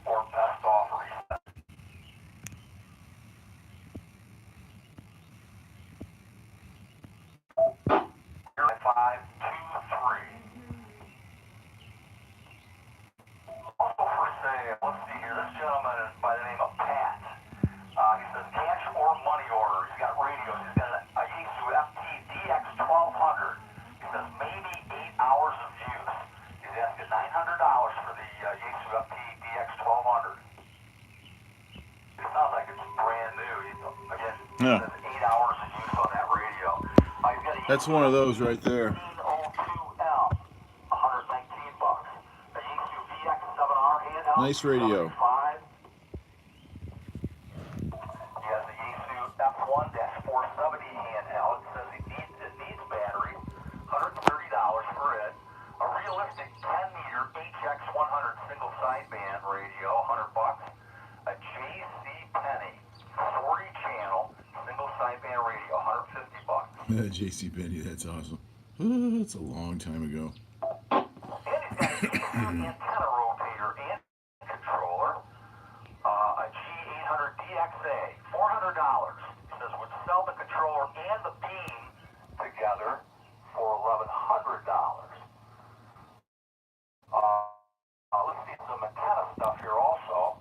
or best offer. You're at 523. Also for sale, let's see here. This gentleman is by the name of Pat. He says cash or money order. He's got radios. He's got a Yaesu FT DX1200. He says maybe 8 hours of use. He's asking $900 for the Yaesu FT DX1200. It sounds like it's brand new. Again, Yeah. says 8 hours of use on that radio. He's got a That's one of those right there. 1502L, $119. A Yaesu VX7R handheld. Nice radio. 75. He has a Yaesu F1-470 handheld. It says it needs battery. $130 for it. A realistic 10-meter HX100 single sideband radio, $100. A JC Penny 40-channel single sideband radio, $150. JC Penny, that's awesome. That's a long time ago. And he's got a antenna rotator and controller. A G800 DXA, $400. He says would sell the controller and the beam together for $1,100. Let's see some antenna stuff here also.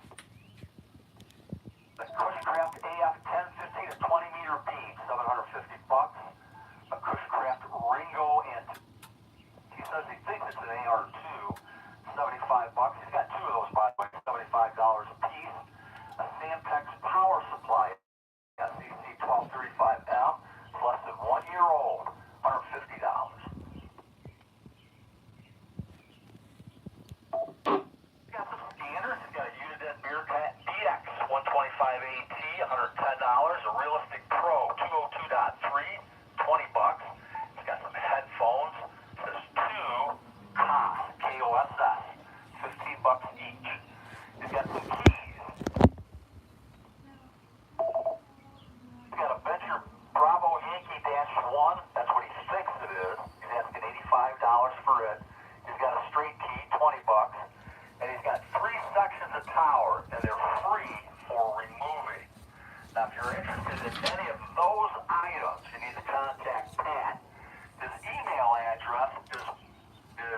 The Cushcraft AF1015 is 20-meter beam, $750. A Cushcraft Ringo, and he says he thinks it's an AR2, $75. He's got two of those, by the way, $75 a piece. A Samtex power supply, SEC 1235M, it's less than 1 year old, $150. He's got some scanners. He's got a Uniden Meerkat DX 125AT, $110. A Realistic Pro 202.3, $20. He's got some headphones. It says two KOSS, K-O-S-S, $15 each. He's got some keys. He's got a Venture Bravo Yankee -1. That's what he thinks it is. He's asking $85 for it. He's got a straight key, $20. And he's got 3 sections of tower, and they're free for removing. Now, if you're interested in any of those items, you need to contact Pat. His email address is P,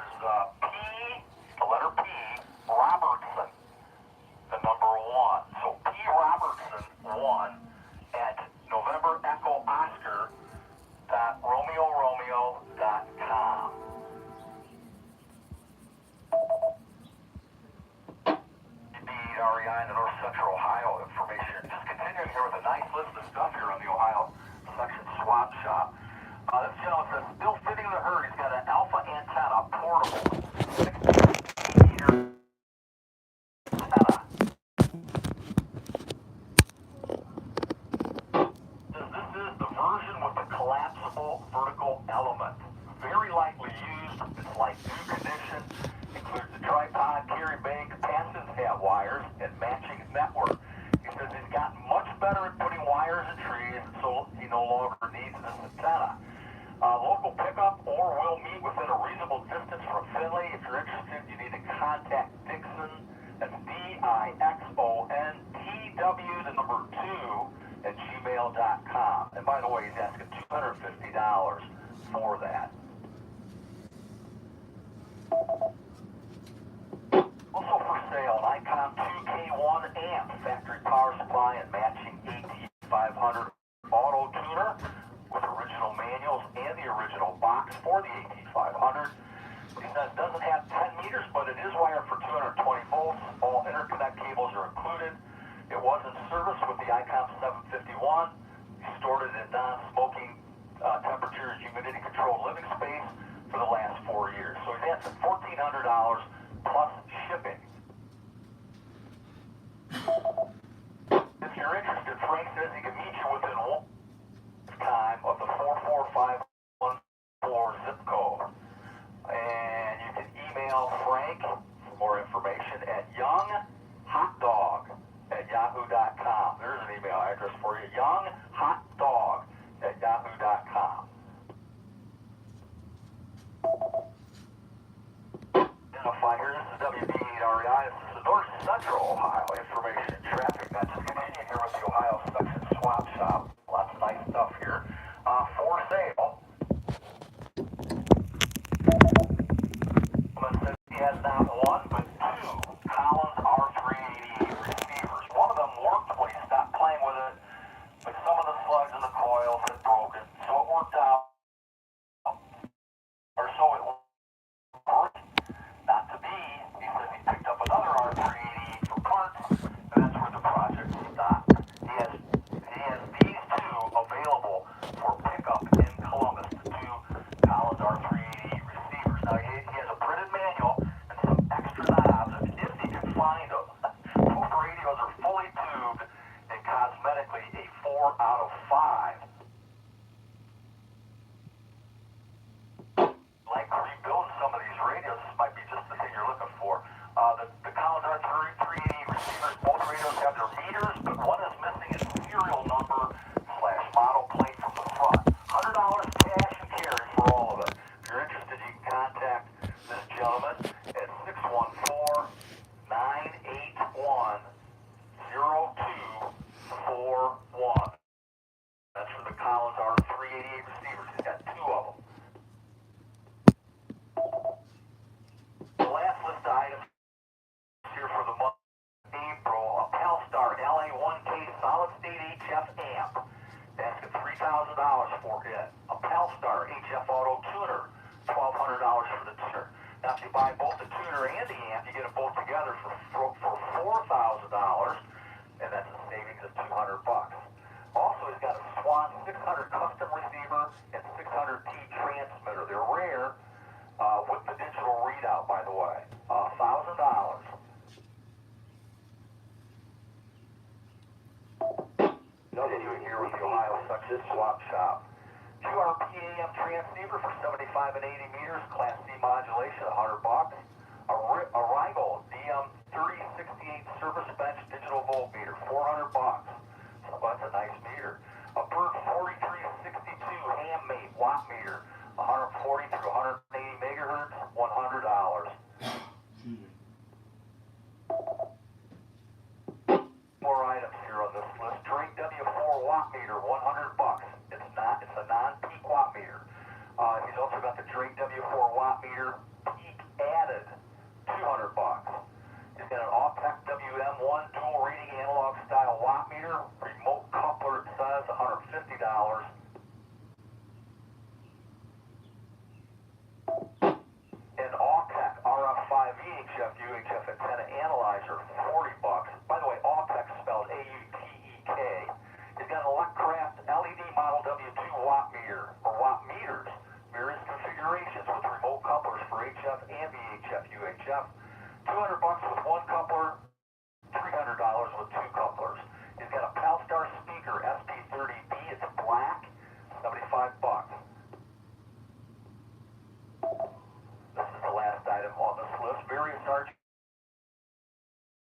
the letter P, Robertson, the number 1. So P Robertson 1 at November Echo Oscar .RomeoRomeo.com. Indeed, REI in the North Central Ohio information. Just continuing here with a nice list of stuff here on the Ohio section swap shop. This gentleman says, still fitting the herd. He's got an alpha antenna, portable, 60-meter antenna. This is the version with the collapsible vertical element. Very lightly used. It's like new condition. Includes the tripod, carry bay, capacitance hat wires, and matching network. He says he's gotten much better at putting wires in trees, and so he no longer needs this antenna. Local pickup or will meet within a reasonable distance from Finley. If you're interested, you need to contact Dixon. That's DIXONTW, the number 2, at gmail.com. And by the way, he's asking $250 for that. Also for sale, an Icon 2K1 amp, factory power supply and matching AT500 auto tuner with original manuals and the original box for the AT500. He says it doesn't have 10 meters, but it is wired for 220 volts. All interconnect cables are included. It was in service with the Icon 751. He stored it in non-smoking temperature, humidity controlled living space for the last 4 years. So he's asking $1,400 plus shipping. If you're interested, Frank says he can meet you within one time of the 44514 zip code. And you can email Frank for more information at younghotdog@yahoo.com. There's an email address for you, younghotdog@yahoo.com. gentlemen, at 614-981-0241. That's for the Collins R388 receivers. He's got two of them. The last list of items here for the month of April, a Pelstar LA1K solid state HF amp. Asking $3,000 for it. A Pelstar HF Auto tuner, $1,200 for the tuner. Now if you buy both the tuner and the amp, you get them both together for $4,000, and that's a savings of $200. Also, he's got a Swan 600 custom receiver and 600T transmitter. They're rare, with the digital readout, by the way. $1,000. Continuing here with the Ohio Section Swap Shop. QRP-AM transceiver for 75 and 80 meters, Class C modulation, $100. A Rival DM3068 service bench digital voltmeter, $400. So that's a nice meter. A Bird 4362 handmade watt meter, 140 through 180 megahertz, $100. More items here on this list. Drake W4 watt meter, $100. It's a non-peak watt meter. He's also got the Drake W4 watt meter peak added, $200. He's got an Autech WM1 dual reading analog style watt meter, remote coupler, it says $150. An Autech RF5 EHF UHF antenna analyzer, $40. By the way, Autech spelled A-U-T-E-K. He's got an Electcraft LED model W2 watt meter, or watt meters, various configurations with remote couplers for HF and VHF UHF. $200 with one coupler, $300 with two couplers. He's got a Pelstar speaker SP30B, it's black, $75. This is the last item on this list. Various RG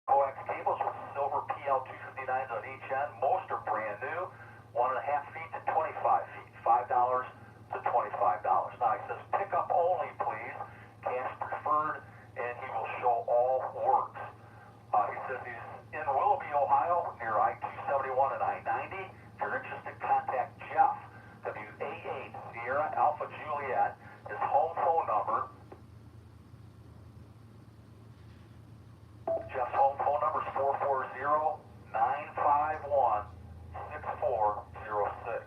coax cables with silver PL259s on each end. Most are brand new, 1.5 feet to 25 feet, $5 to $25. Now he says pick up only, please. Cash preferred, and he will show all works. He says he's in Willoughby, Ohio, near I-271 and I-90. If you're interested, contact Jeff, W-A-8 Sierra Alpha Juliet. His home phone number. Jeff's home phone number is 440-951-6406.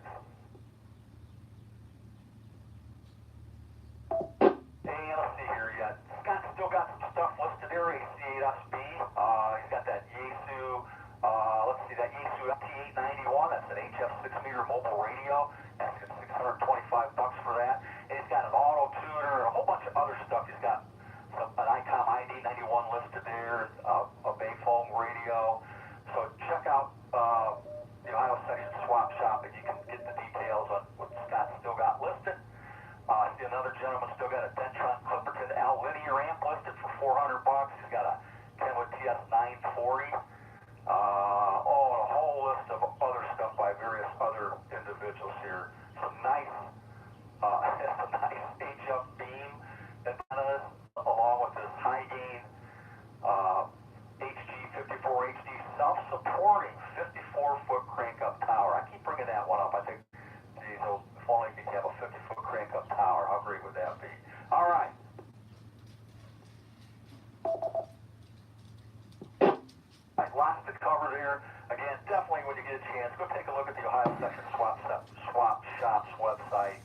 And let's see here, Scott's still got some stuff listed there, AC8SB. He's got that Yaesu, that Yaesu FT891, that's an HF 6-meter mobile radio. That's $625 for that. And he's got an auto tuner and a whole bunch of other stuff. He's got an ICOM ID91 listed there, a Bayphone radio. So check out the Ohio Section Swap Shop, and you can get the details on what Scott's still got listed. I see another gentleman still got a Dentron Clipperton L linear amp listed for $400. He's got a Kenwood TS940. And a whole list of other stuff by various other individuals here. Some nice HF beam antennas, along with this high gain HG54 HD self-supporting 54-foot crank-up tower. I keep bringing that one up. I think, geez, if only you could have a 50-foot crank-up tower. How great would that be? All right. Lots to cover there. Again, definitely when you get a chance, go take a look at the Ohio Section Swap Shop's website.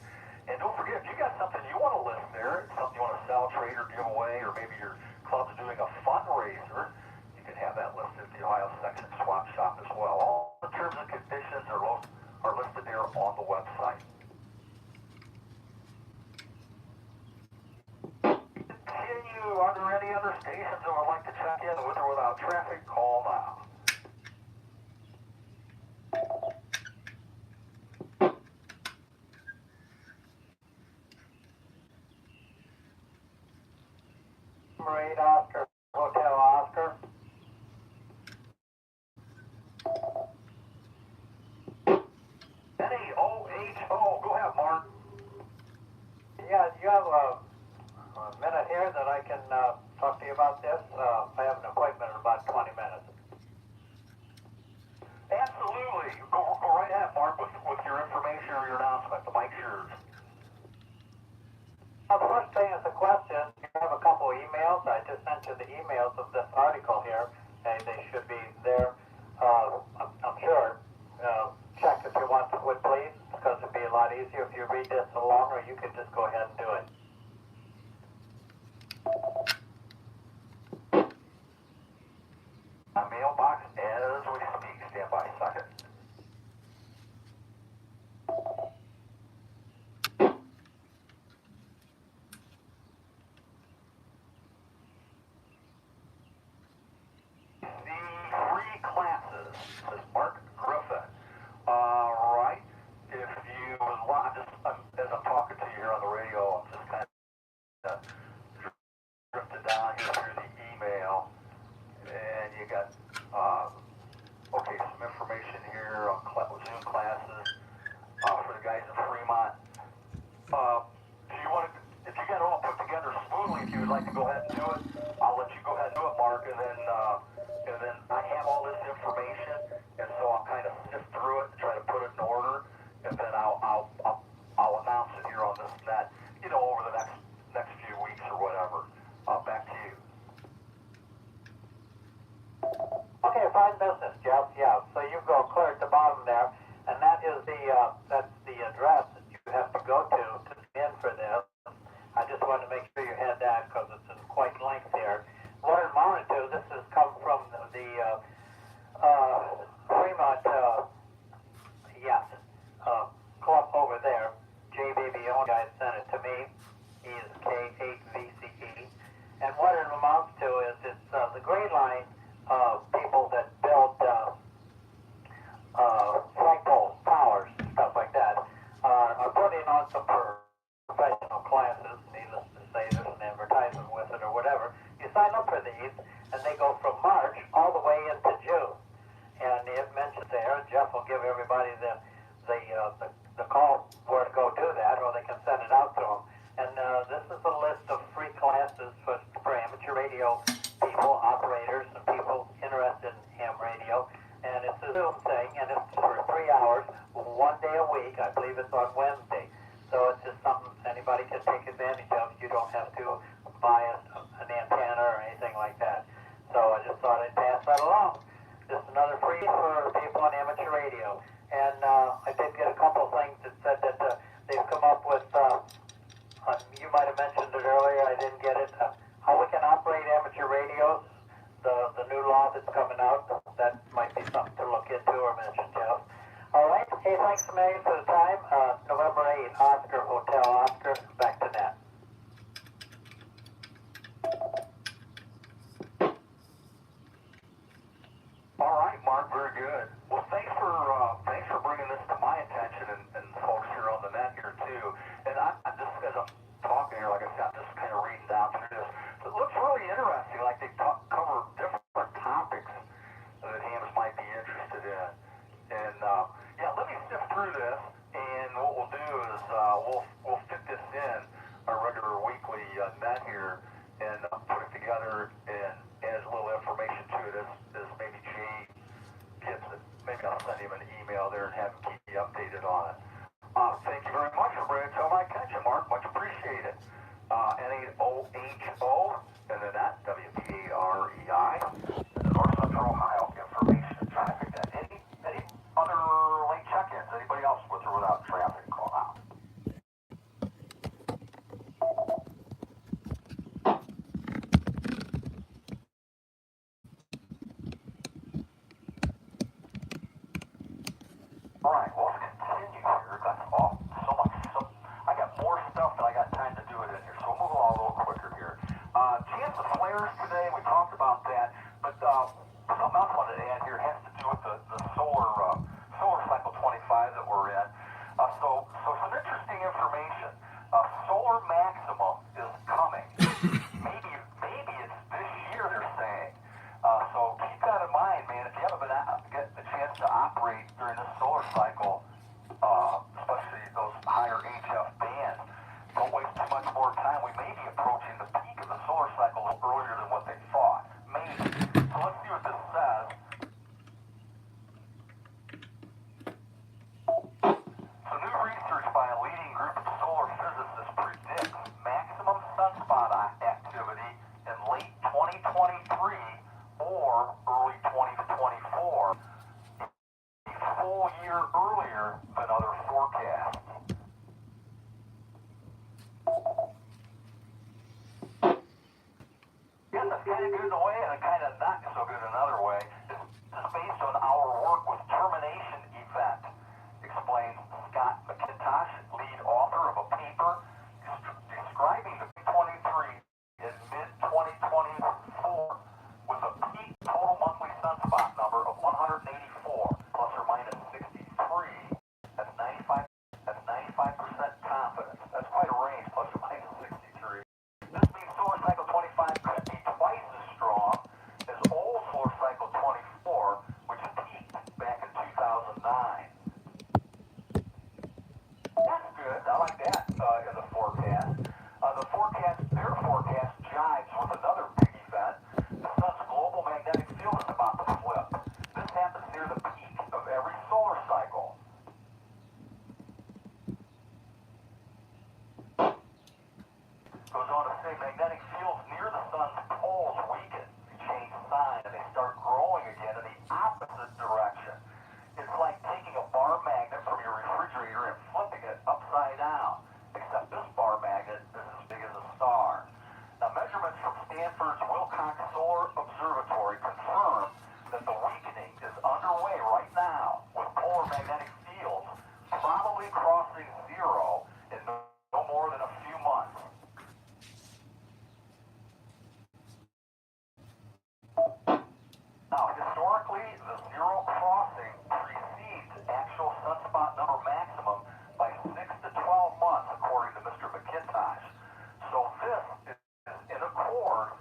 And don't forget, if you got something you want to list there, something you want to sell, trade, or give away, or maybe your club's doing a fundraiser, you can have that listed at the Ohio Section Swap Shop as well. All the terms and conditions are listed there on the website. Continue. Are there any other stations that would like to check in with or without traffic? Call now. Number 8 Oscar, Hotel Oscar. N-A-O-H-O. Go ahead, Mark. Yeah, you have a minute here that I can talk to you about this? I have an appointment in about 20 minutes. Absolutely. Go right ahead, Mark, with your information or your announcement. The mic's yours. The first thing is a question. You have a couple of emails. I just sent you the emails of this article here. They should be there. I'm sure. Check if you want to, would please, because it'd be a lot easier if you read this along, or you could just go ahead and do it. A mailbox as we speak. Stand by a second. The free classes, says Mark Griffin. Right. If you would want, as I'm talking to you here on the radio, I'm just kind of drifted down here through the email, and you got, okay, some information here on Zoom classes for the guys in Fremont. Do you want to, if you got it all put together smoothly, if you would like to go ahead and do it, I'll let you go ahead and do it, Mark, and then I have all this information, and so I'll kind of sift through it and try to put it in order, and then I'll announce it here on this net, over the next few weeks or whatever. Back to you. Okay, fine business, Jeff. Yeah, so you go clear at the bottom there, and that is that's the address that you have to go to in for this. I just wanted to make sure you had that because it's in quite length here. What it amounted to, this has come from the Fremont, club over there. J. Baby Owen guy sent it to me. He is K8VCE. And what it amounts to is it's the Green Line people that build flagpoles, towers, stuff like that, are putting on some professional classes. Needless to say, there's an advertisement with it or whatever. You sign up for these, and they go from March all the way into June. And it mentions there, Jeff will give everybody the call where to go do that, or they can send it out to them. And this is a list of free classes for amateur radio people, operators, and people interested in ham radio. And it's a Zoom thing, and it's for 3 hours, 1 day a week. I believe it's on Wednesday. So it's just something anybody can take advantage of. You don't have to buy an antenna or anything like that. So I just thought I'd pass that along. Just another free for people on amateur radio. And I did get a couple of things that said that they've come up with, you might have mentioned it earlier, I didn't get it, how we can operate amateur radios, the new law that's coming out. That might be something to look into or mention, Jeff. All right. Hey, thanks a million for the time. November 8th, Oscar Hotel Oscar, back to net. All right, Mark, very good. Well, thanks for bringing this to my attention and folks here on the net here too. And I just, as I'm talking here, like I said, I'm just kind of reading down through this. It looks really interesting, like they cover different topics that hams might be interested in. And let me sift through this, and what we'll do is we'll fit this in our regular weekly net here and put it together and add a little information to it as maybe Jay gets it. Maybe I'll send him an email there and have him keep you updated on it. Thank you very much for bringing it to my attention, Mark. Much appreciated. NAOHO and then that WPAREI, the North Central Ohio Information and Traffic Net. Any other late check-ins? Anybody else with or without traffic call out? All right, well, let's continue here. That's all. I got more stuff than I got time to do it in here, so we'll move along a little quicker here. Chance of flares today, we talked about that, but something else I wanted to add here has to do with the solar cycle 25 that we're in. So some interesting information. Solar maximum is coming. Maybe it's this year, they're saying. So keep that in mind, man. If you haven't been getting the chance to operate during this solar cycle, especially those higher HF bands, don't waste too much more time. We may be approaching the 2023 or early 2024, a full year earlier than other forecasts. Yes, that's kind of good in a way and kind of not so good in another way. This is based on our work with termination event, explains Scott McIntosh, lead author of a paper describing the 23 in mid-2024 with a peak total monthly sunspot number of 184 plus or minus 63. That's 95% confidence. That's quite a range, plus or minus 63. This means solar cycle 25 could be twice as strong as old solar cycle 24, which peaked back in 2009. That's good. I like that in the forecast. Their forecast jives with another big event. The sun's global magnetic field is about to flip. This happens near the peak of every solar cycle. Goes on to say magnetic fields near the sun's poles weaken, they change sign, and they start growing again in the opposite direction. It's like taking a bar magnet from your refrigerator and flipping it upside down, except this bar magnet is as big as a star. Now, measurements from Stanford's Wilcox Solar Observatory confirm that the weakening is underway right now, with polar magnetic fields probably crossing zero in no more than a few months. Now, historically, the zero crossing precedes actual sunspot number maximum by 6 to 12 months, according to Mr. McIntosh. So this is in accord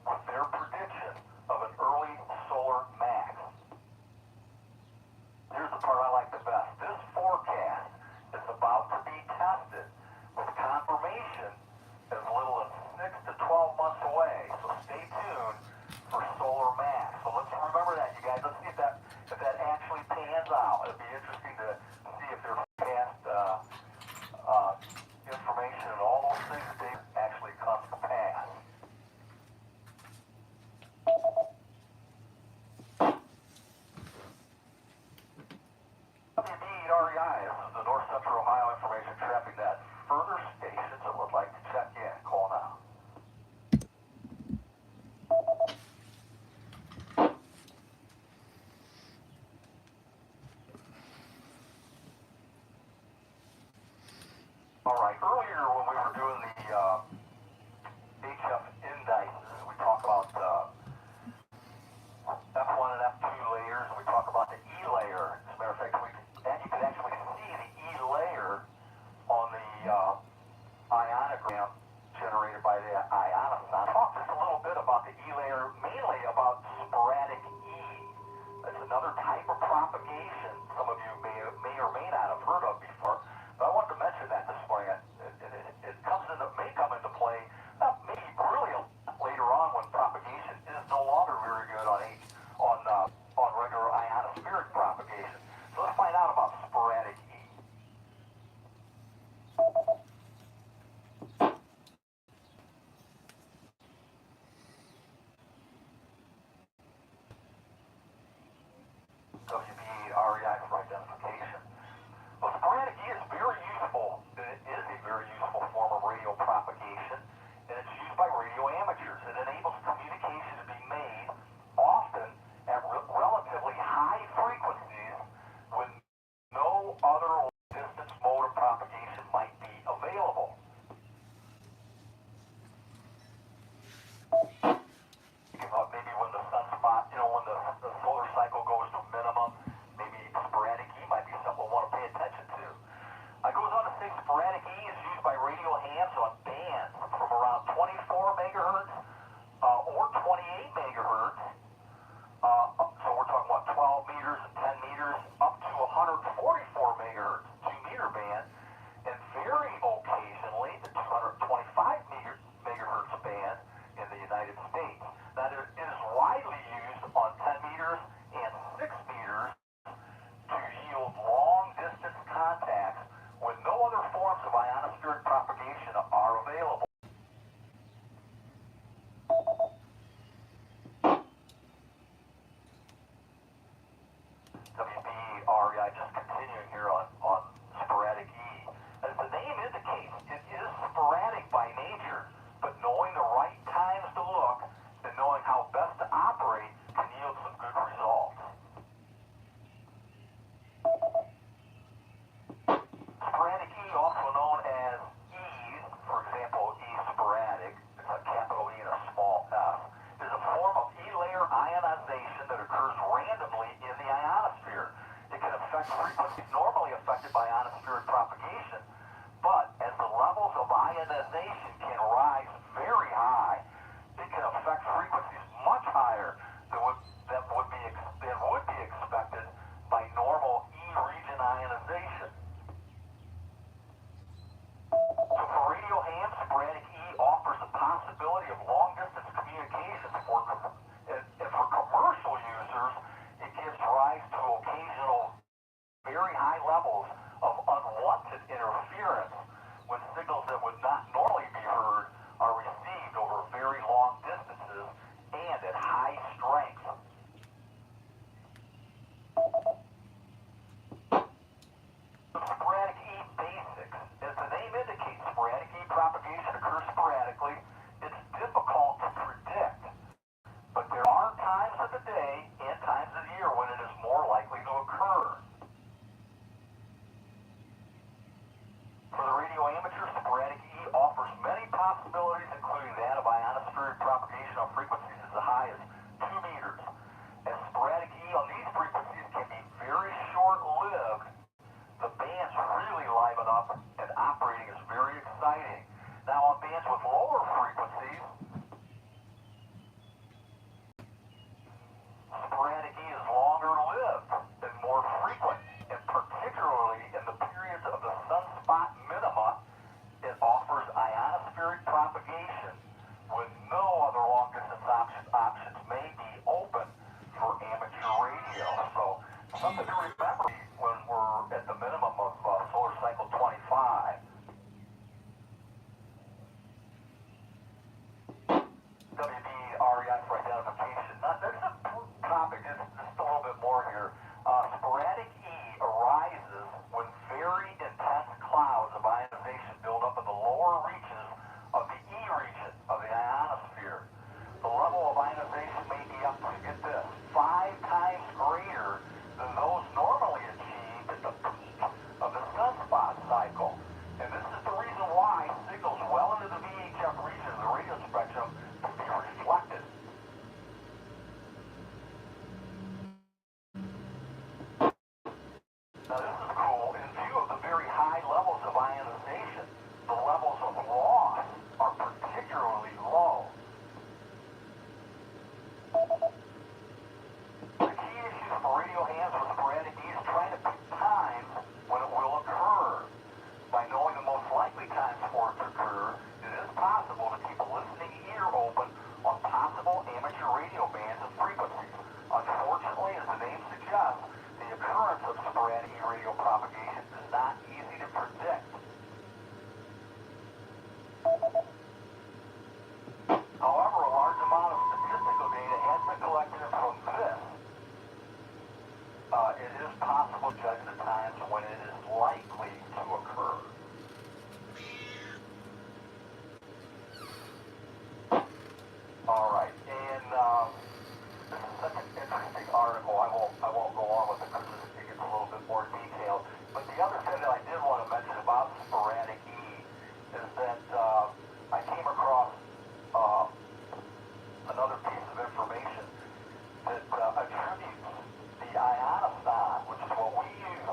with their prediction of an early solar max. Here's the part I like the best. This forecast is about to be tested with confirmation as little as 6 to 12 months away. So stay tuned for solar max. So let's remember that, you guys. Let's see if that actually pans out. It'll be interesting to see if their past information and all those things that they actually come to pass. WDREI, this is the North Central Ohio Information Traffic Net. Further stations that would like to check in, call now. All right, earlier when we were doing the HF indices, we talked about F1 and F2 layers, and we talked about the E layer. As a matter of fact, you can actually see the E layer on the ionogram generated by the ionophore. Talk just a little bit about the E layer, mainly about sporadic E. That's another type of propagation some of you may or may not have heard of before. But I wanted to mention that this morning. It may come into play, maybe really later on when propagation is no longer very good on regular ionospheric propagation. So let's find out about sporadic E. WBREI for identification. Well, sporadic E is very useful. It is a very useful form of radio propagation, and it's used by radio amateurs. It enables communication to be made often at relatively high frequencies when no other distance mode of propagation might be available. Maybe when the sunspot, when the solar cycle goes to minimum, maybe sporadic E might be something we'll want to pay attention to. It goes on to say sporadic E is used by radio hams on bands from around 24 megahertz or 28 megahertz. So we're talking about 12 meters and 10 meters up to 144 megahertz, 2-meter band, and very occasionally the 225 megahertz band in the United States. Now, it is widely used on 10 meters and 6 meters to yield long-distance contacts when no other forms of ionospheric propagation are available. WB-REI for identification. Now, there's a topic, just a little bit more here. Sporadic E arises when very intense clouds of ionization build up in the lower reaches of the E region of the ionosphere. The level of ionization may be up to, get this, 5 times greater than those normally achieved at the peak of the sunspot cycle. And this is the reason why signals well into the VHF region of the radio spectrum can be reflected. Now this is cool. In view of the very high levels of ionization, the levels of loss are particularly low. The key issue for radio hands with sporadic E is trying to pick times when it will occur. By knowing the most likely times for it to occur, it is possible to keep a listening ear open on possible amateur radio bands and frequencies. Unfortunately, as the name suggests, the occurrence of sporadic E radio propagation is not easy to predict. However, a large amount of statistical data has been collected from this. It is possible to judge the times when it is likely to occur. All right, and this is such an interesting article. I won't go on with it because it gets a little bit more detailed. But the other thing that I did want to mention about sporadic E is that I came across another piece of information that attributes the ionophore, which is what we use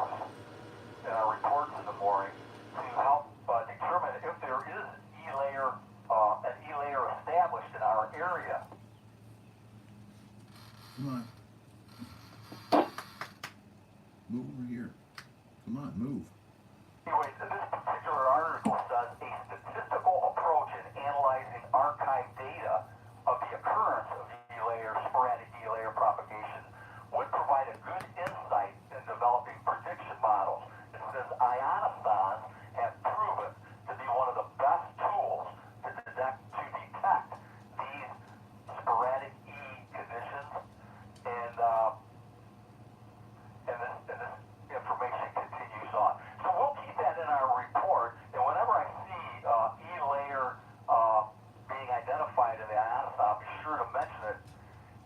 in our reports in the morning, to help determine if there is an E layer established in our area. Come on. Move over here. Come on, move. Anyway, this particular article says a statistical approach in analyzing archive data of the occurrence of sporadic E-layer propagation would provide a good insight in developing prediction models. It says ionophores have proven to be one of the best tools to detect these sporadic E conditions, and this information continues on. So we'll keep that in our report, and whenever I see E-layer being identified in the ionophore, I'll be sure to mention it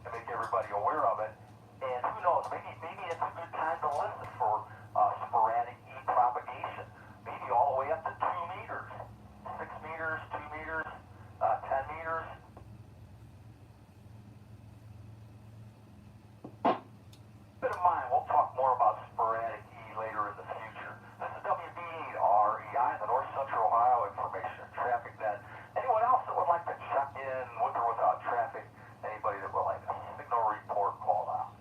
to make everybody aware of it. And who knows, maybe it's a good time to listen for sporadic E propagation. Maybe all the way up to 2 meters, 6 meters, 2 meters, 10 meters. Keep in mind, we'll talk more about sporadic E later in the future. This is WB-REI, the North Central Ohio Information and Traffic Net. Anyone else that would like to check in with or without traffic? Anybody that would like a signal report, call out.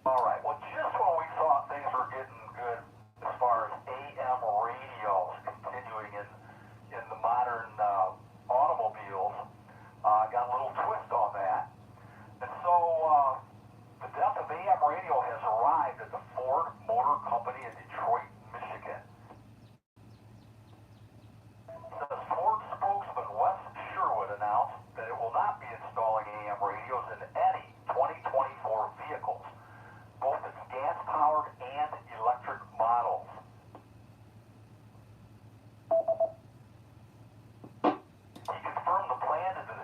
All right, well, just when we thought things were getting good as far as AM radios continuing in the modern automobiles, got a little twist on that. And so the death of AM radio has arrived at the Ford Motor Company in Detroit, Michigan. Says Ford spokesman Wes Sherwood announced that it will not be installing AM radios in any 2024 vehicles, both its gas-powered and electric models. He confirmed the plan to the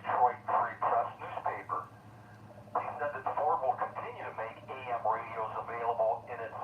Detroit Free Press newspaper. He said that Ford will continue to make AM radios available in its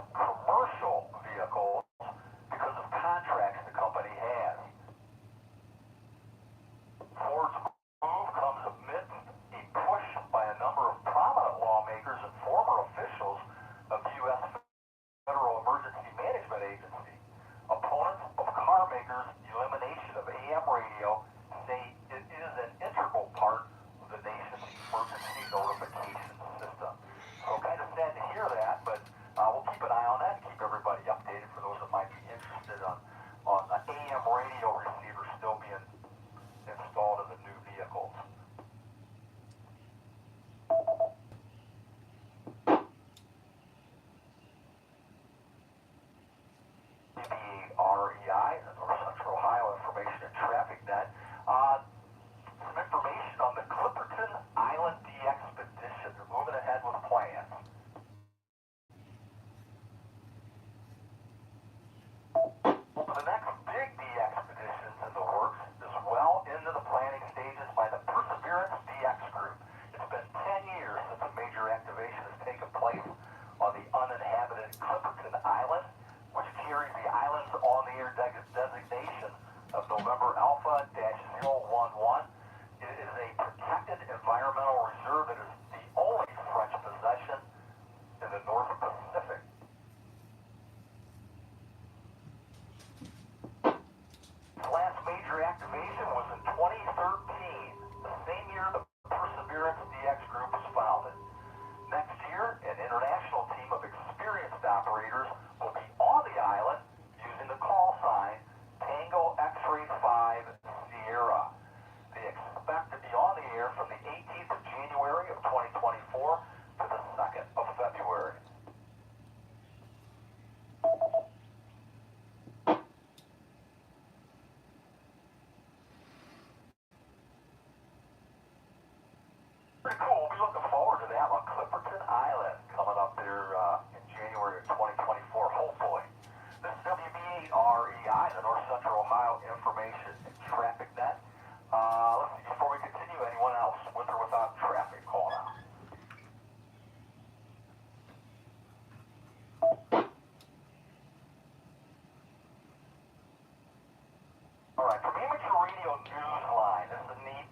Radio Newsline. This is a neat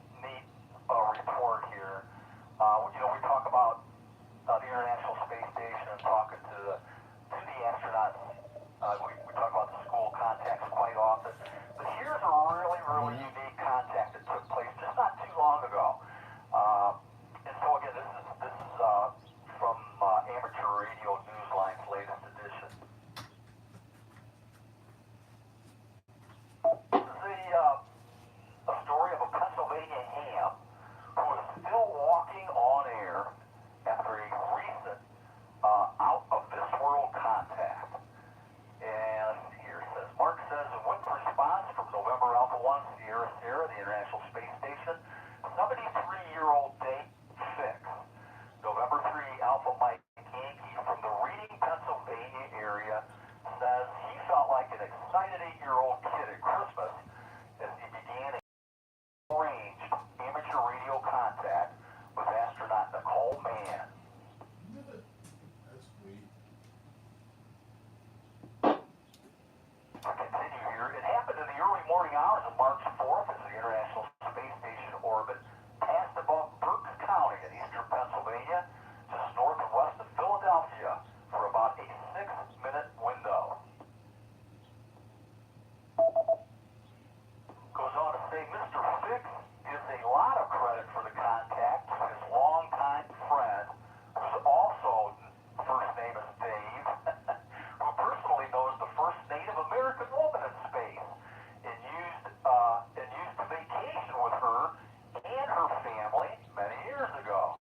report here. We talk about the International Space Station and talking to the astronauts. We talk about the school contacts quite often. But here's a really unique contact that took place just not too long ago. And so again, this is from Amateur Radio Newsline's latest edition. This is a story of a Pennsylvania ham who is still walking on air after a recent out of this world contact. And here it says, Mark says, with response from November Alpha 1 Sierra Sierra, the International Space Station, 73-year-old date fixed. November 3 Alpha Mike Yankee from the Reading, Pennsylvania area says he felt like an excited 8-year-old kid at Christmas as he began a arranged amateur radio contact with astronaut Nicole Mann. That's sweet. To continue here, it happened in the early morning hours of March 4th as the International Space Station orbit passed above Berks County in eastern Pennsylvania, just north and west of Philadelphia, for about a 6-minute window. Goes on to say Mr. Fix gives a lot of credit for the contact to his longtime friend, whose also first name is Dave, who personally knows the first Native American woman in space and used to vacation with her and her family many years ago.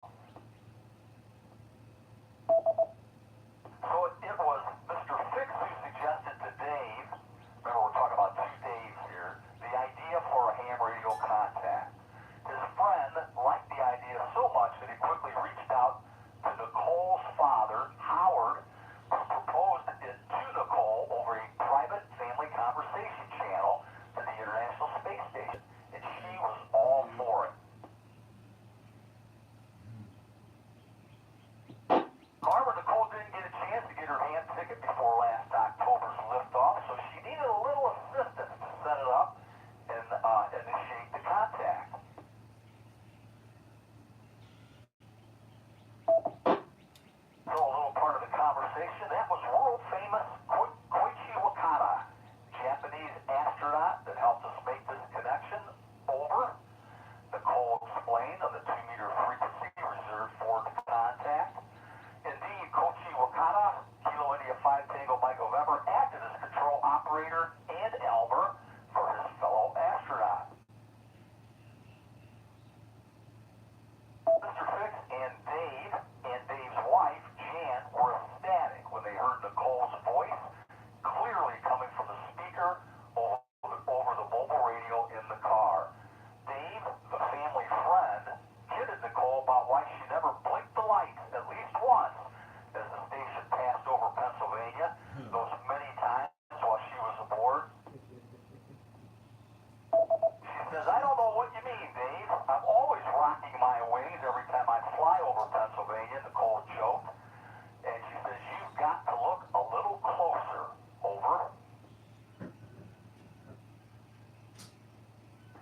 So it was Mr. Fix who suggested to Dave, remember we're talking about two Daves here, the idea for a ham radio contact. His friend liked the idea so much that he quickly reached out to Nicole's father, Howard, who proposed it to Nicole over a private family conversation channel to the International Space Station, and she was all for it. However, Nicole didn't get a chance to get her hand ticket before last October's liftoff, so she needed a little assistance to set it up and initiate the contact. So a little part of the conversation, that was world-famous Koichi Wakata, Japanese astronaut that helped us make this connection over. Nicole explained on the 2-meter frequency reserved for the contact. Indeed, Koichi Wakata, Kilo India 5 Tango Mike November, acted as control operator and Elmer for his fellow astronaut. Mr. Fix and Dave's wife, Jan, were ecstatic when they heard Nicole's voice clearly coming from the speaker over the mobile radio in the car. Dave, the family friend, kidded Nicole about why she never blinked the lights at least once as the station passed over Pennsylvania those many times while she was aboard. She says, I don't know what you mean, Dave. I'm always rocking my wings every time I fly over Pennsylvania, Nicole joked. And she says, you've got to look a little closer. Over.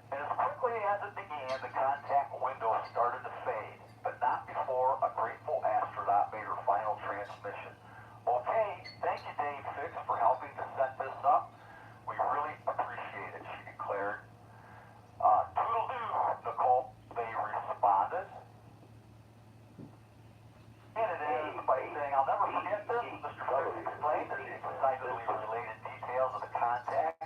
And as quickly as it began, the contact window started to fade, but not before a grateful astronaut made her final transmission. Okay, thank you, Dave Fix, for helping to set this up. We really appreciate it, she declared. Toodle-doo, Nicole, they responded. And it ends by saying, I'll never forget this. Mr. Fix explained as he excitedly related details of the contact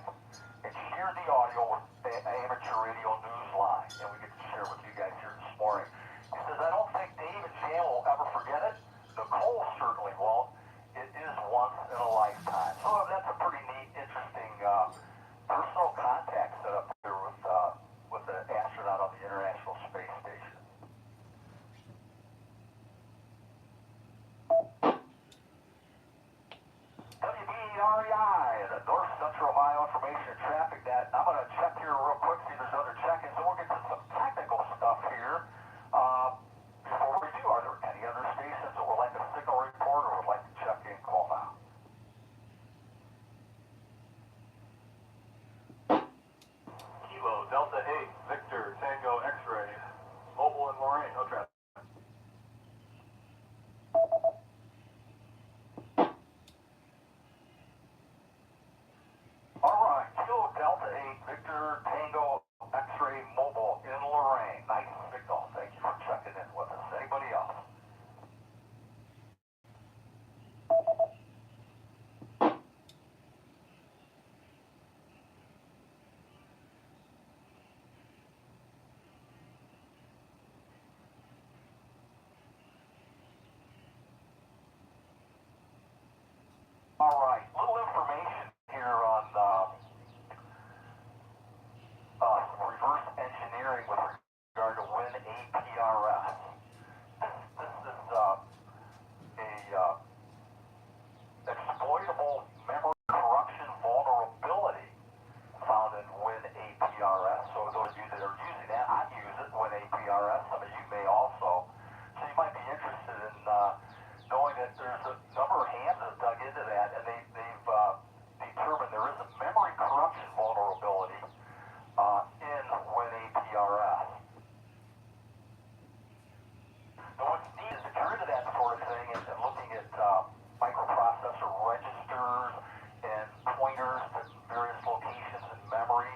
and shared the audio with the Amateur Radio Newsline. And we get to share with you guys here this morning. He says, I don't think Dave and Jan will ever forget it. Nicole certainly won't. It is once in a lifetime. So that's a pretty neat, interesting personal contact set up here with the astronaut on the International Space Station. WBREI, the North Central Ohio Information and Traffic Net. I'm going to check here real quick, see if there's other check-ins, and we'll get to some technical stuff here. Before we do, are there any other stations that would like a signal report or would like to check in? Call now. right, no traffic. All right, Kilo Delta 8, Victor Tango X-Ray Mobile in Lorraine. Nice signal. Thank you for checking in with us. Anybody else? All right, little information here on reverse engineering with regard to Win APRS. This is a exploitable memory corruption vulnerability found in Win APRS. So those of you that are using that, I use it, Win APRS. Some of you may also. So you might be interested in knowing that there's a number of hands that have dug into that, and they've determined there is a memory corruption vulnerability in Win APRS. Now what's neat is if you're into that sort of thing and looking at microprocessor registers and pointers to various locations in memory,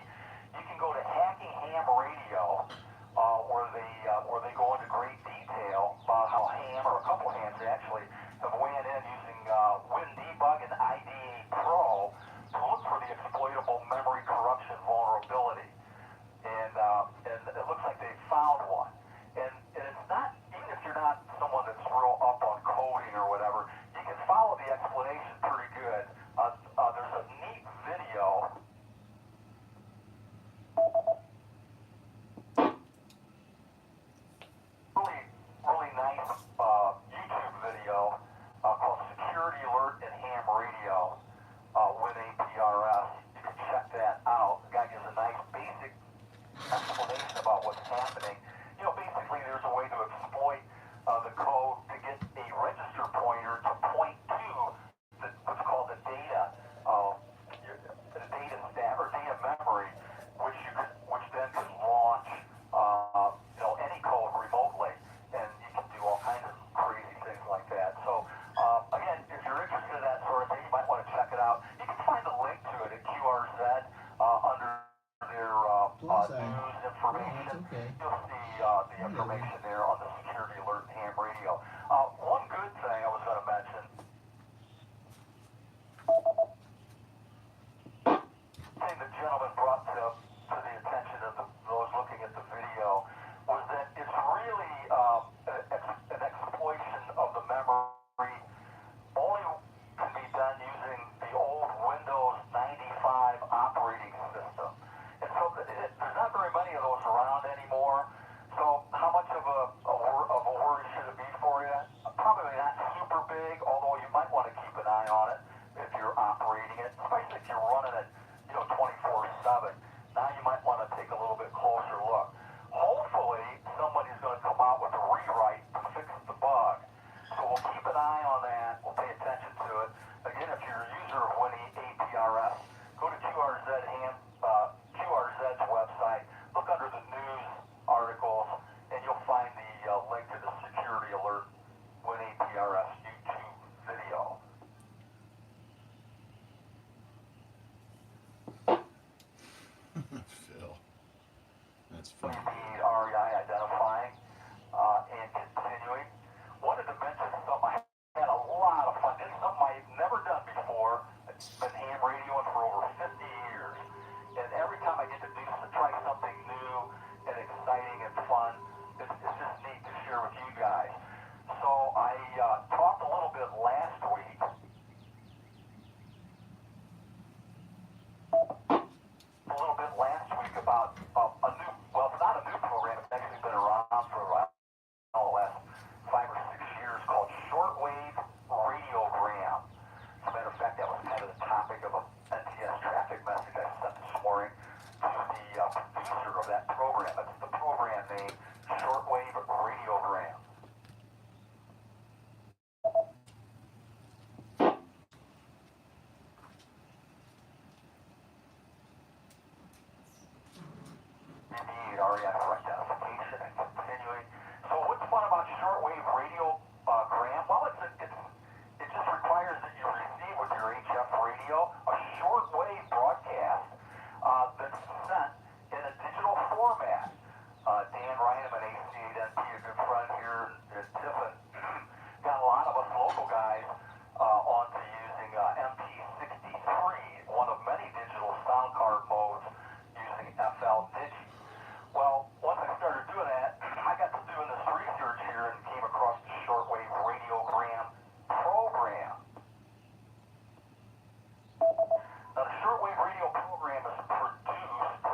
you can go to Hacking Ham Radio, where they go into great detail about how Ham, or a couple of Hams actually, have went in using WinDebug and IDA Pro to look for the exploitable memory corruption vulnerability. And it looks like they found one. And it's not, even if you're not someone that's real up on coding or whatever, you can follow the explanation pretty good. There's a neat video. Really nice YouTube video called Security Alert in Ham Radio with APRS. You can check that out. The guy gives a nice basic explanation about what's happening. You know, basically there's a way to exploit the code to get a register pointer to point to what's called the data stack or data memory, which then can launch any code remotely, and you can do all kinds of crazy things like that. So again, if you're interested in that sort of thing, you might want to check it out. You can find a link to it at QRZ under their news information. Okay. You'll see the information there on the Security Alert and Ham Radio. One good thing I was going to mention, thing the gentleman brought to the attention of those looking at the video, was that it's really an exploitation of the memory. Only can be done using the old Windows 95 operating system. And so there's not very many of those around anymore. So how much of a worry should it be for you? Probably not super big, although you might want to keep an eye on it if you're operating it, especially if you're running it 24/7. Now you might want to take a little bit closer look. Hopefully somebody's going to come out with a rewrite to fix the bug. So we'll keep an eye on that. We'll pay attention to it. Again, if you're a user of Winnie APRS, go to QRZ's website, look under the news articles, and you'll find the link to the Security Alert Winnie APRS YouTube video. Phil. That's funny. Indeed, REI identifying and continuing. Wanted to mention something. I had a lot of fun. This is something I've never done before. I've been ham radioing for over 50 years. And every time I get to try something new and exciting and fun, it's just neat to share with you guys. So I talked a little bit last week. About a new, well, it's not a new program, it's actually been around for the last 5 or 6 years, called Shortwave Radiogram. As a matter of fact, that was kind of the topic of a NTS traffic message I sent this morning to the producer of that program. It's the program name, Shortwave Radiogram. Indeed, REI for identification and continuing. So about shortwave radio, Graham? Well, it just requires that you receive with your HF radio a shortwave broadcast that's sent in a digital format. Dan Ryan at AC8NP, a good friend here in Tiffin, got a lot of us local guys onto using MP63, one of many digital sound card modes using FL Digi. Well, once I started doing that, I got to doing this research here and came across the shortwave radiogram program. Now, the shortwave radio program is produced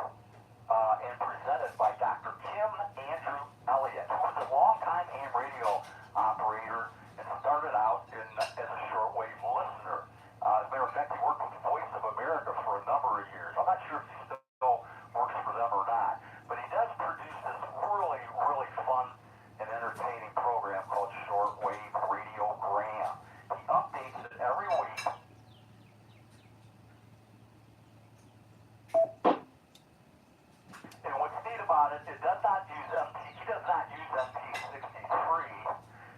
and presented by Dr. Kim Andrew Elliott, who was a longtime AM radio operator and started out as a shortwave listener. As a matter of fact, he worked with Voice of America for a number of years. I'm not sure if he still works for them or not, but he does produce this really, really fun and entertaining program called Shortwave Radiogram. He updates it every week. And what's neat about it, it does not use he does not use MT63.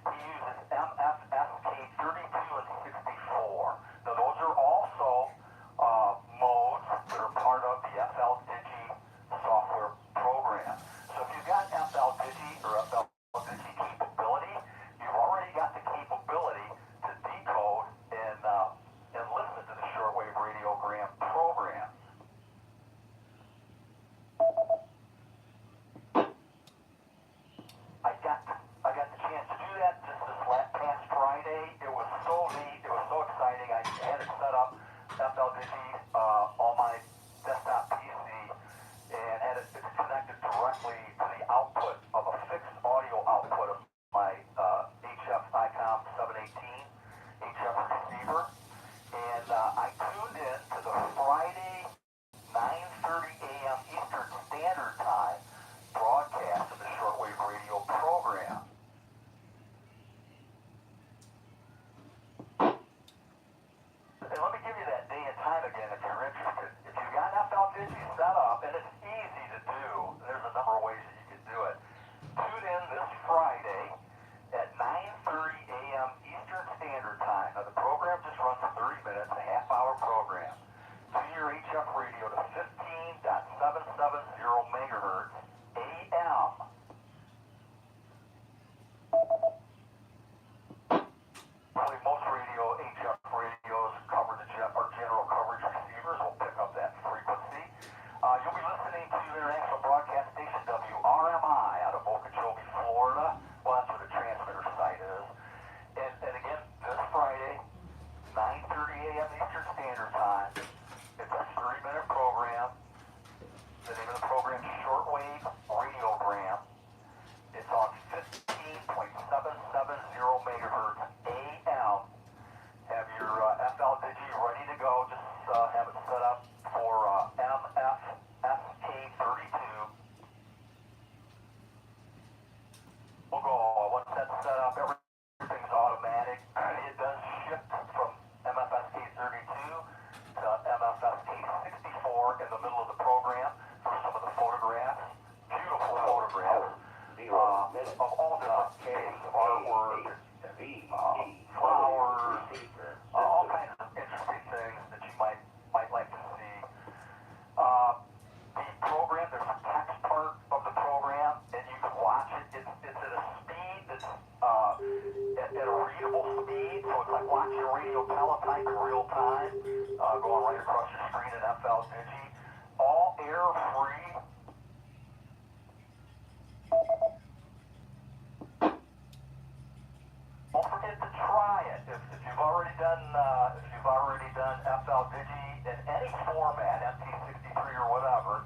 He uses MFSK32 and 64. Now those are also modes that are part of the FL Digi software program. So if you've got FL Digi or FL Digi capability, you've already got the capability to decode and listen to the shortwave radiogram program. I got the chance to do that just this past Friday. It was so neat. It was so exciting. I had it set up FL Digi on my desktop PC and had it connected directly to the output of a fixed audio output of my HF ICOM 718 HF receiver. And I tuned in to the Friday 9:30 a.m. Eastern Standard Time broadcast of the shortwave radio program. And let me give you that day and time again if you're interested. If you've got FL Digi set up, and it's easy to do, there's a number of ways that you can do it. Tune in this Friday at 9:30 a.m. Eastern Standard Time. Now the program just runs for 30 minutes, a half-hour program. Tune your HF radio to 15.770 megahertz AM. I believe most HF radios cover our general coverage receivers will pick up that frequency. You'll be listening to international broadcast station WRMI out of Okeechobee, Florida. Well, that's where the transmitter site is. And again, this Friday, 9:30 a.m. Eastern Standard Time. It's a 30-minute program. The name of the program is Shortwave Radiogram. It's on 15.770 megahertz AM. Have your FL Digi ready to go. Just have it set up for MFSK32. We'll go, once that's set up, everything's automatic. It does shift from MFSK32 to MFSK64 in the middle of the program for some of the photographs. Beautiful photographs of all different kinds of artwork, flowers, all kinds of interesting things that you might like to see. The program, there's a text part of the program, and you can watch it. It's at a speed that's at a readable speed, so it's like watching radio teletype in real time, going right across your screen in FL Digi. All air-free. Don't forget to try it. If you've already done FL Digi in any format, MT63 or whatever,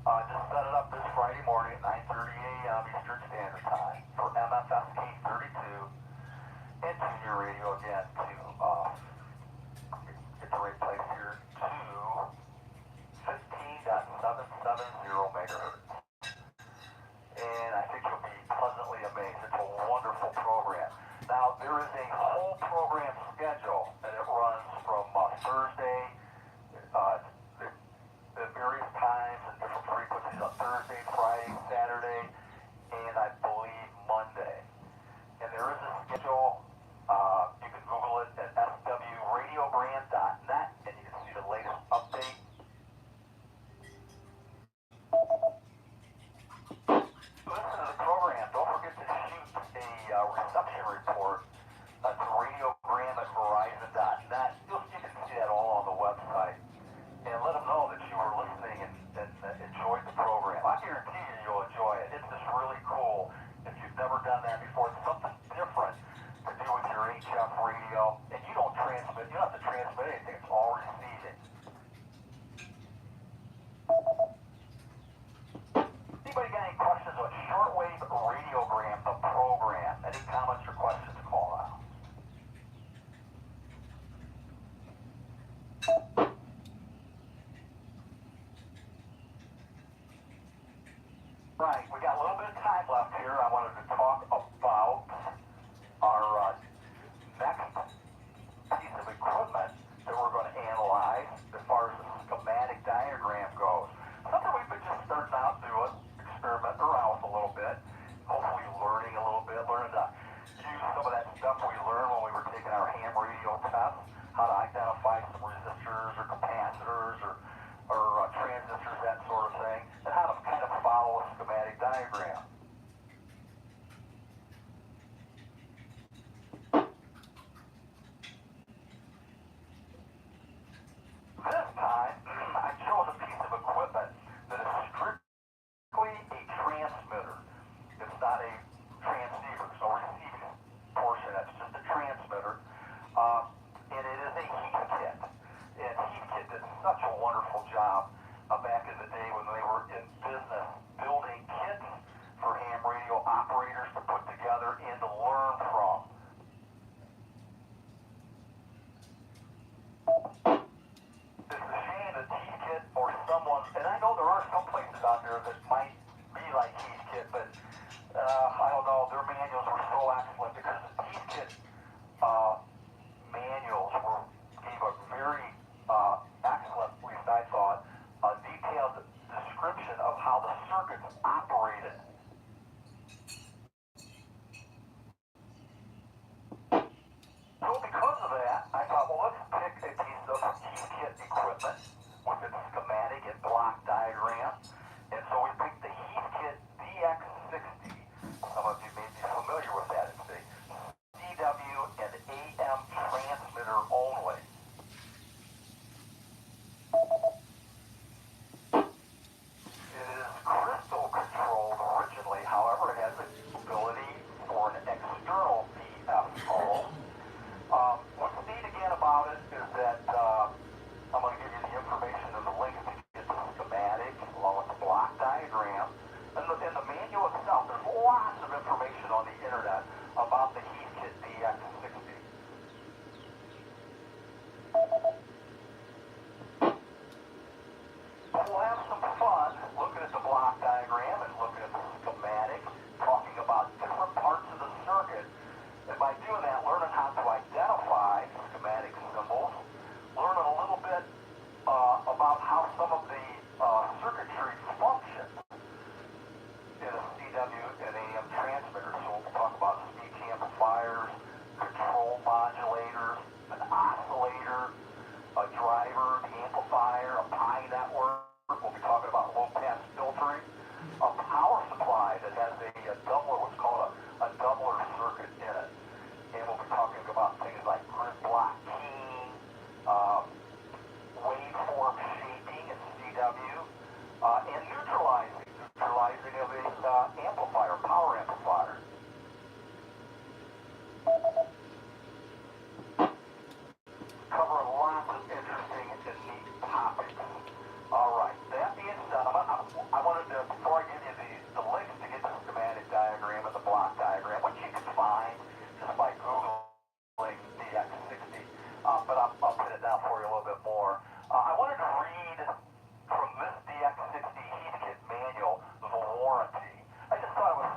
just set it up this Friday morning at 9:30 a.m. Eastern Standard Time for MFSK32, and tune your radio again to get the right place here to 15.770 megahertz. And I think you'll be pleasantly amazed. It's a wonderful program. Now, there is a whole program schedule, and it runs from Thursday, the various times and different frequencies on Thursday, Friday, Saturday, and I believe Monday. reception report. That's radiogram at Verizon.net. You can see that all on the website. And let them know that you were listening and enjoyed the program. I guarantee you you'll enjoy it. It's just really cool. If you've never done that before, it's something different to do with your HF radio. And you don't transmit, you don't have to transmit anything. It's all receiving. Anybody got any questions on shortwave radiogram, the program? Any comments or questions, call out. Right, we got a little bit of time left here. I wanted to talk about our next piece of equipment that we're going to analyze as far as the schematic diagram goes. Something we've been just starting out doing, experimenting around with a little bit, hopefully learning a little bit, learning to use some of that stuff we learned when we were taking our ham radio tests, how to identify some resistors or capacitors or transistors, that sort of thing, and how to kind of follow a schematic diagram. This time, I chose a piece of equipment that is strictly a transmitter. It's not a transceiver, so receiving portion, that's just a transmitter. And it is a heat kit. And Heat Kit did such a wonderful job back in the day when they were in business building kits for ham radio operators to put together and to learn from. It's a shame that Heat Kit or someone, and I know there are some places out there that might be like Heat Kit, but I don't know, their manuals were so excellent because Heat Kit manuals gave a very excellent, at least I thought, detailed description of how the circuits operated. So because of that, I thought, well, let's pick a piece of Heat Kit equipment with its schematic and block diagram. And so we picked the Heat Kit DX60. Some of you may be familiar with that. It's a CW and AM transmitter only. It is crystal controlled originally, however, it has the ability for an external DFO. What's neat again about it is that I'm going to give you the information and the links to get the schematic along with the block diagram. And the manual itself, there's lots of information on the internet about the Heat Kit DX60. We'll have some fun looking at the block diagram and looking at the schematic, talking about different parts of the circuit. And by doing that, learning how to identify schematic symbols, learning a little bit about how some of the circuitry functions in a CW and AM transmitter. So we'll talk about speech amplifiers, control modulators, an oscillator, a driver, the amplifier, a pi network. We'll be talking about low-pass filtering, a power supply that has a doubler, what's called a doubler circuit in it. And we'll be talking about things like grid block keying, waveform shaping in CW, and neutralizing of a amplifier, power amplifier. Cover lots of interesting and neat topics. All right, that being said, I wanted to, before I give you the links to get the schematic diagram and the block diagram, which you can find just by Googling DX60, but I'll put it down for you a little bit more. I wanted to read from this DX60 Heat Kit manual the warranty. I just thought it was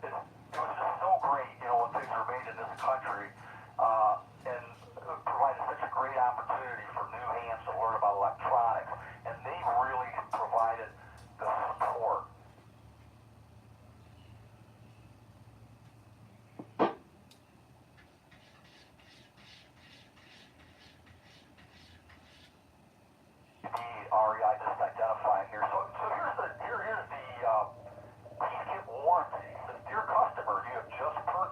it was just so great, when things are made in this country, and provided such a great opportunity for new hands to learn about electronics, and they really provided the support. REI just identifying here. So here is the Heat Kit warranty. It says, dear customer, you have just purchased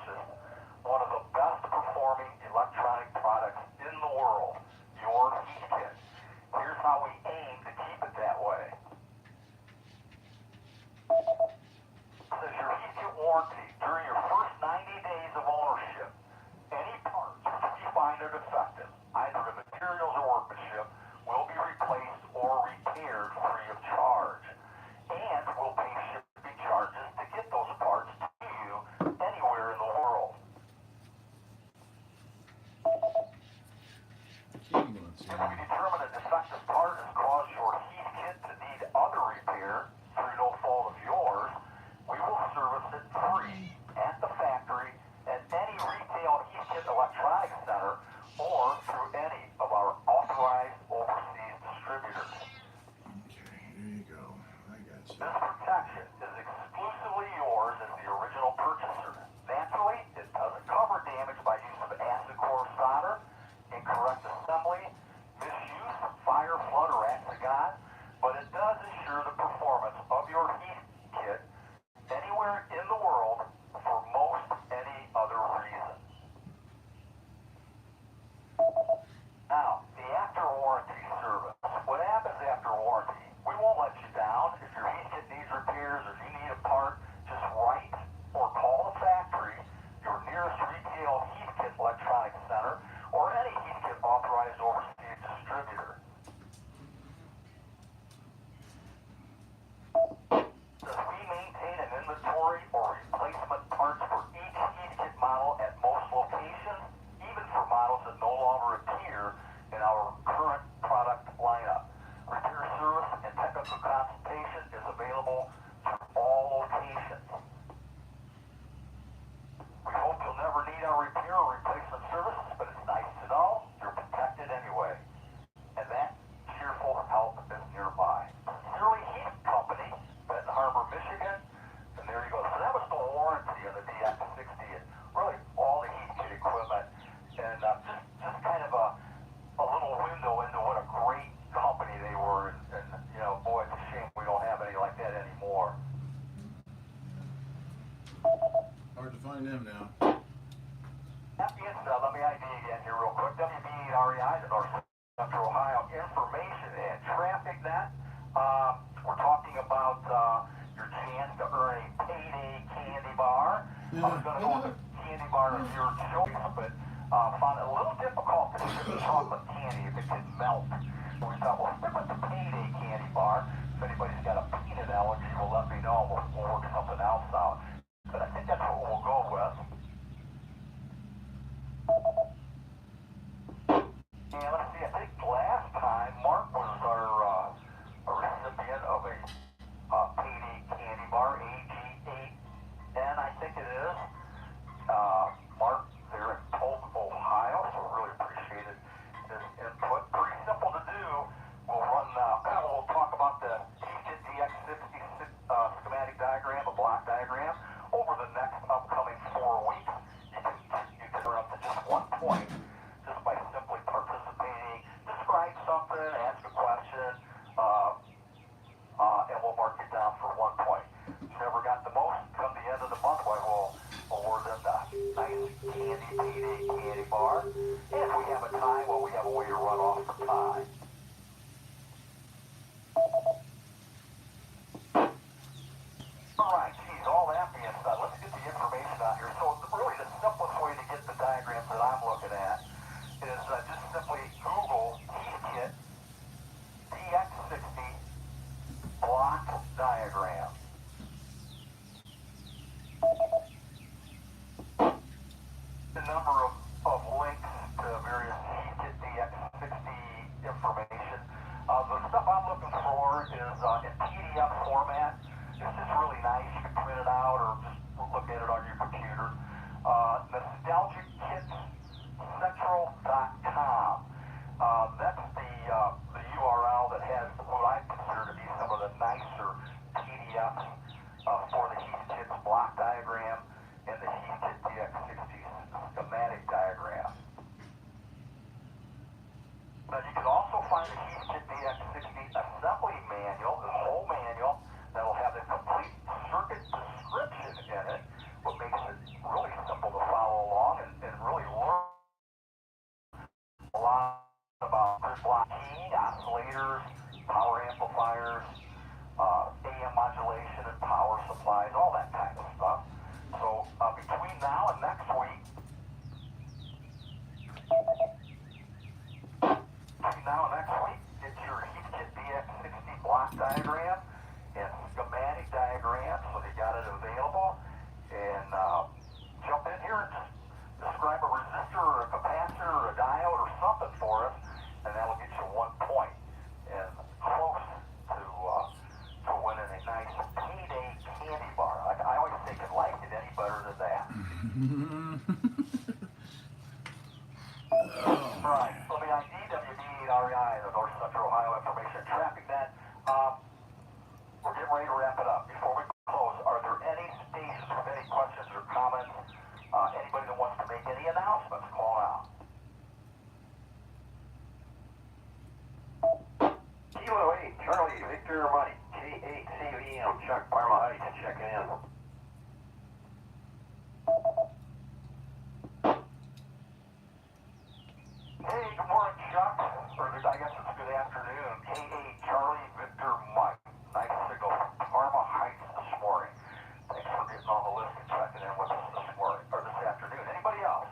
That being said, let me ID again here real quick. WB8REI, the North Central Ohio Information and Traffic Net. We're talking about your chance to earn a payday candy bar. I was going to go with a candy bar of your choice, but found it a little difficult to get the chocolate candy if it could melt. So we thought, well, stick with the payday candy bar. If anybody's got a peanut allergy, well, let me know. We'll work something else out. But I think that's what we'll go with. And let's see, I think last time Mark was our a recipient of a payday candy bar, AG8N, I think it is. Mark, they're in Polk, Ohio, so really appreciated his input. Pretty simple to do. We'll talk about the DX60 schematic diagram, a block diagram, over the next upcoming 4 weeks. You can earn up to just 1 point just by simply participating. Describe something, ask a question, and we'll mark you down for 1 point. Whoever got the most, come the end of the month, we'll award them the nice candy payday candy bar. And if we have a tie, well, we have a way to run off for tie. All right, geez, all that being said, let's get the information out here. So really the simplest way to get the diagrams that I'm looking at is just simply Google Heathkit DX60 block diagram. The number of links to various Heathkit DX60 information. The stuff I'm looking for is in PDF format. It's just really nice. You can print it out or just look at it on your computer. NostalgicKitsCentral.com. That's the URL that has what I consider to be some of the nicer PDFs for the Heathkits block diagram and the Heathkit DX60 schematic diagram. Now you can also find the Heathkit DX60 assembly manual, the whole manual, that'll have the complete circuit description in it, what makes it really simple to follow along and really learn a lot about grid block keying, oscillators, power amplifiers, AM modulation and power supplies, all that kind of stuff. So between now and next week, get your Heathkit DX60 block diagram and schematic diagram, so they got it available. And jump in here and just describe a resistor or a capacitor or a diode or something for us, and that'll get you 1 point. And close to winning a nice payday candy bar. Like I always think it liked it any better than that. Right. So the ID, WB8REI, the North Central Ohio Information Traffic Net. We're getting ready to wrap it up. Before we close, are there any stations with any questions or comments? Anybody that wants to make any announcements, call out. Kilo 8, Charlie, Victor, Mike, K8CVM, Chuck, Parma Heights, checking in. Hey, good morning, Chuck. Or I guess it's good afternoon. K8 Charlie Victor Mike. Nice signal from Parma Heights this morning. Thanks for getting on the list and checking in with us this morning or this afternoon. Anybody else?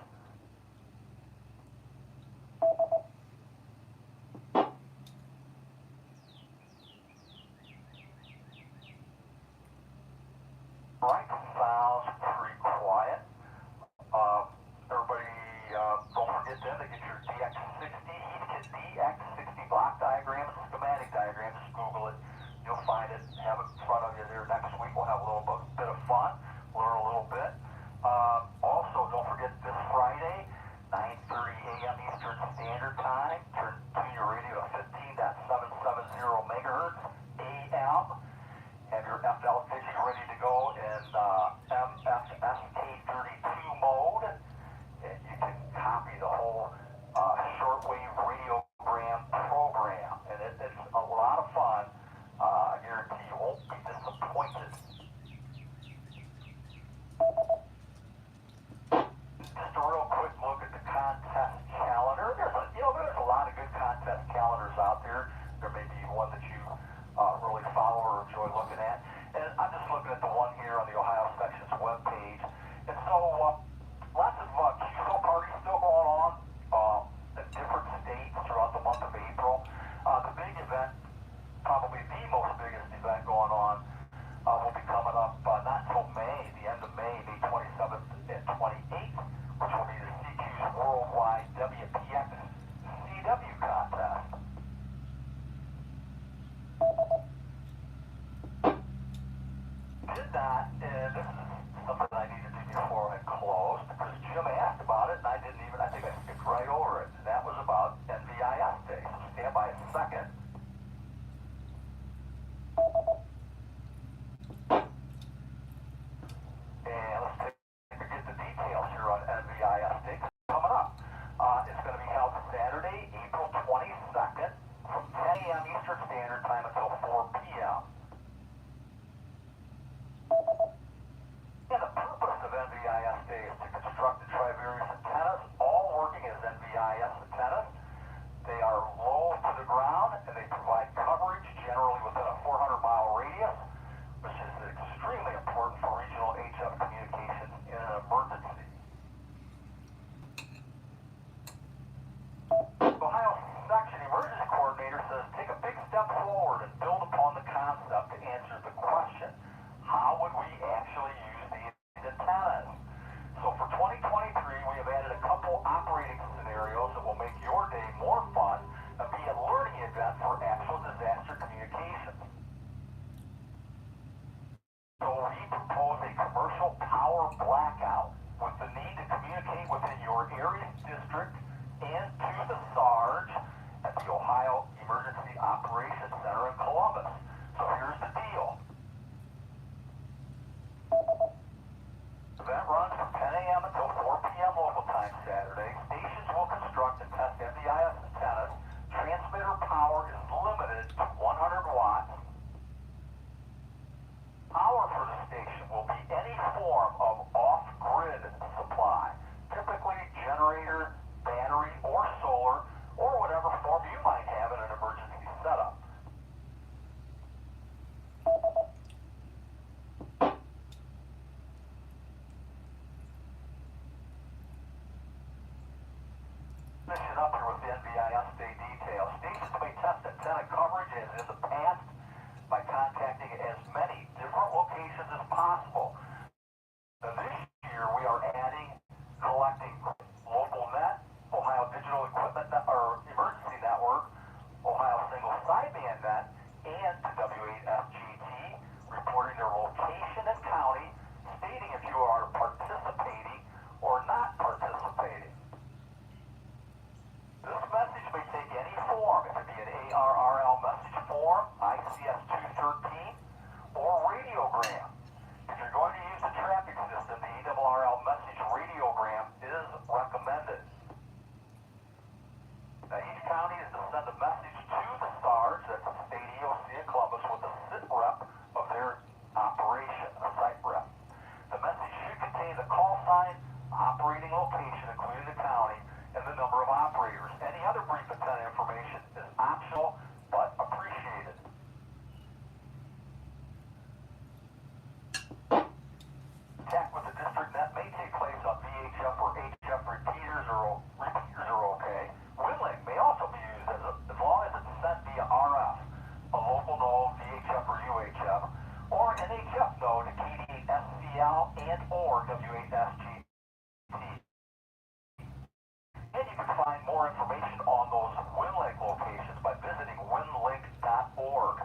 more information on those WinLink locations by visiting winlink.org.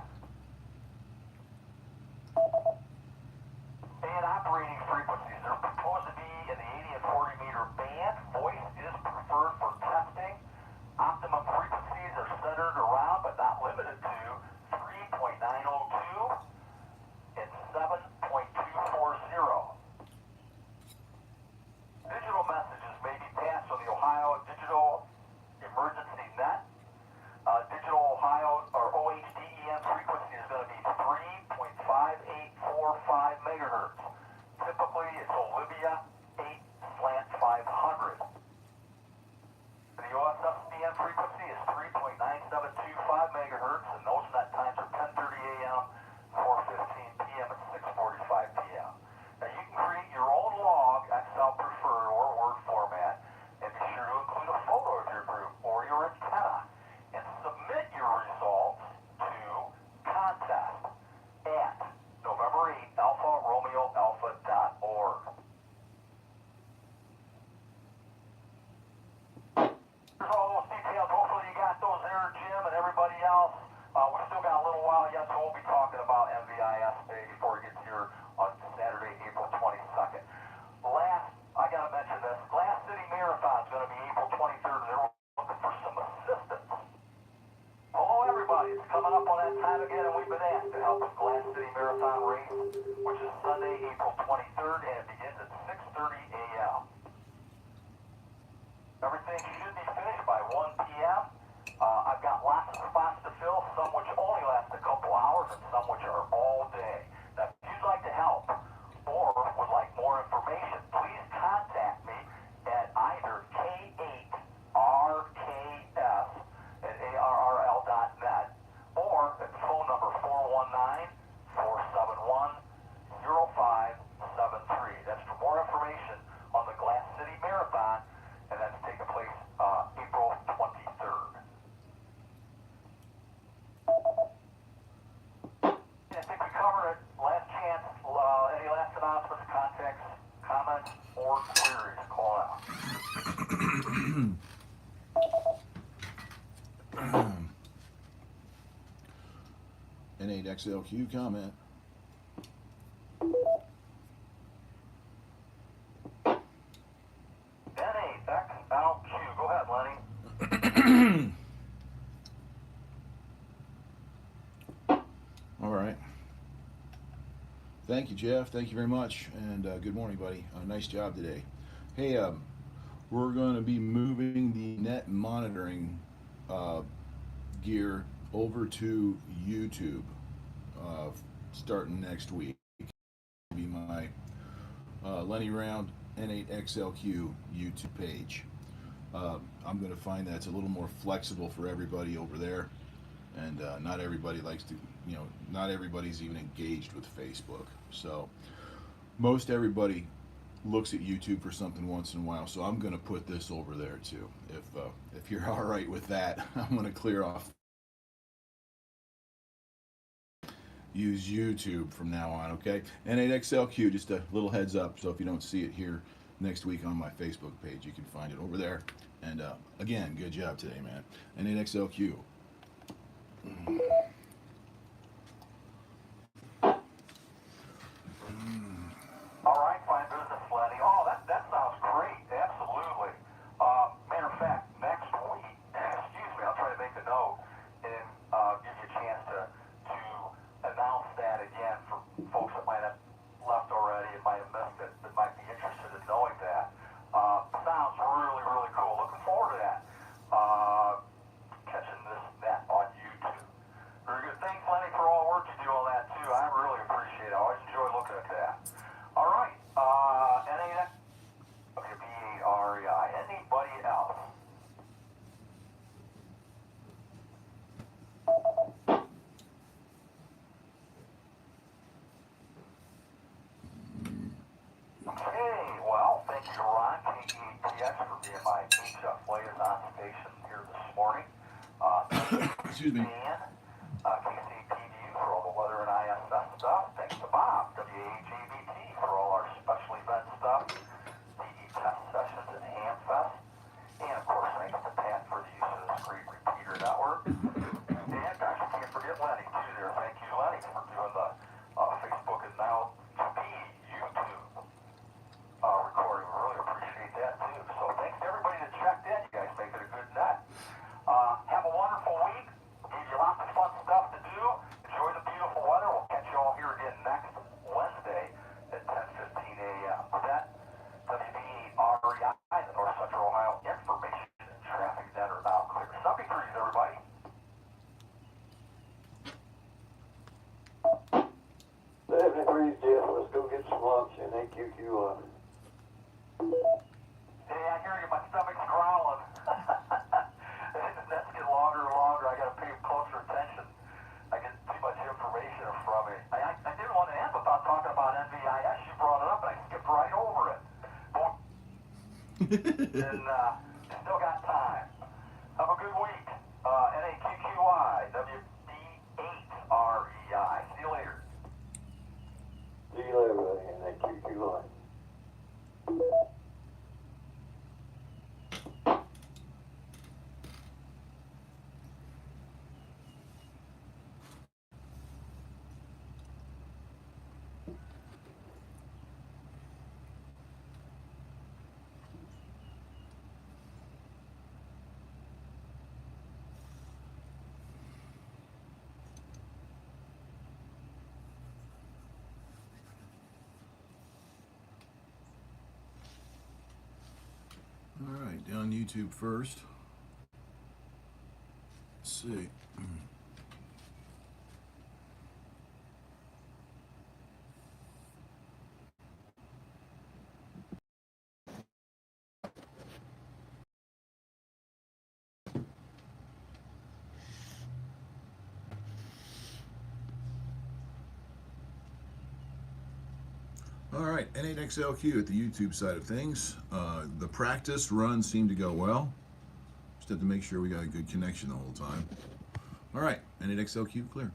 And operating frequencies, they're proposed to be in the 80 and 40 meter band. Voice is preferred for testing. Optimum frequencies are centered around, but not limited to, 3.902 and 7.240. Digital messages may be passed on the Ohio Digital Emergency Net. Digital Ohio or OHDEM frequency is going to be 3.5845 megahertz. Typically, it's Olivia 8/500. The OSFDM frequency is 3.9725 megahertz, and those net times are 10:30 a.m., 4:15 p.m., and 6:45 p.m. Now, you can create your own log, Excel preferred, or Word format, and be sure to include a photo of your group or your antenna, and submit your results to contest@November8alpharomeoalpha.org. There's all those details. Hopefully you got those there, Jim, and everybody else. We still got a little while yet, so we'll be talking about MVIS Day before it gets here on Saturday, April 22nd. I got to mention this, Glass City Marathon is going to be April 23rd, and they're looking for some assistance. Hello, everybody. It's coming up on that time again, and we've been asked to help with Glass City Marathon race, which is Sunday, April 23rd, and it begins at 6:30 a.m. Everything should be finished by 1 p.m. I've got lots of spots to fill, some which only last a couple hours and some which are all day. Now, if you'd like to help or would like more information, please contact me at either K8RKS@ARRL.net or at phone number 419-471-0573. That's for more information on the Glass City Marathon, and that's taking place April 23rd. I think we covered it. Last chance. Any last announcements, contacts, comments, or queries? Call out. N8XLQ comment. N8XLQ. Go ahead, Lenny. All right. Thank you, Jeff. Thank you very much. And good morning, buddy. Nice job today. Hey, we're going to be moving the net monitoring gear over to YouTube starting next week. It'll be my Lenny Round N8XLQ YouTube page. I'm going to find that it's a little more flexible for everybody over there. And not everybody likes to, not everybody's even engaged with Facebook. So most everybody looks at YouTube for something once in a while. So I'm going to put this over there too. If you're all right with that, I'm going to clear off. Use YouTube from now on, okay? N8XLQ, just a little heads up. So if you don't see it here next week on my Facebook page, you can find it over there. And again, good job today, man. N8XLQ. All right, fine business, Lenny. Oh, that sounds great. Absolutely. Matter of fact, next week, excuse me, I'll try to make a note and give you a chance to announce that again for folks that might have left already and might have missed it, that might be interested in knowing that. Sounds really, really cool. Looking forward to that. Catching that on YouTube. Very good. Thanks, Lenny, for all the work you do on that, too. I really appreciate it. I always enjoy looking at that. All right. B-A-R-E-I. Anybody else? Okay. Well, thank you, Ron, KETX, for being my HF liaison station here this morning. Excuse me. Dan, KCPD for all the weather and ISS stuff. Thanks to Bob, WAJBT, for all our special event stuff, DE test sessions and HamFest. And of course, thanks to Pat QQ on. Hey, I hear you. My stomach's growling. That's getting longer and longer. I got to pay closer attention. I get too much information from it. I didn't want to end without talking about NVIS. You brought it up, and I skipped right over it. And still got time. Have a good week. NAQQI, WD8REI. See you later. See you later, buddy, and that QQ line. All right, down YouTube first. Let's see. All right, N8XLQ at the YouTube side of things. The practice run seemed to go well. Just have to make sure we got a good connection the whole time. All right, N8XLQ clear.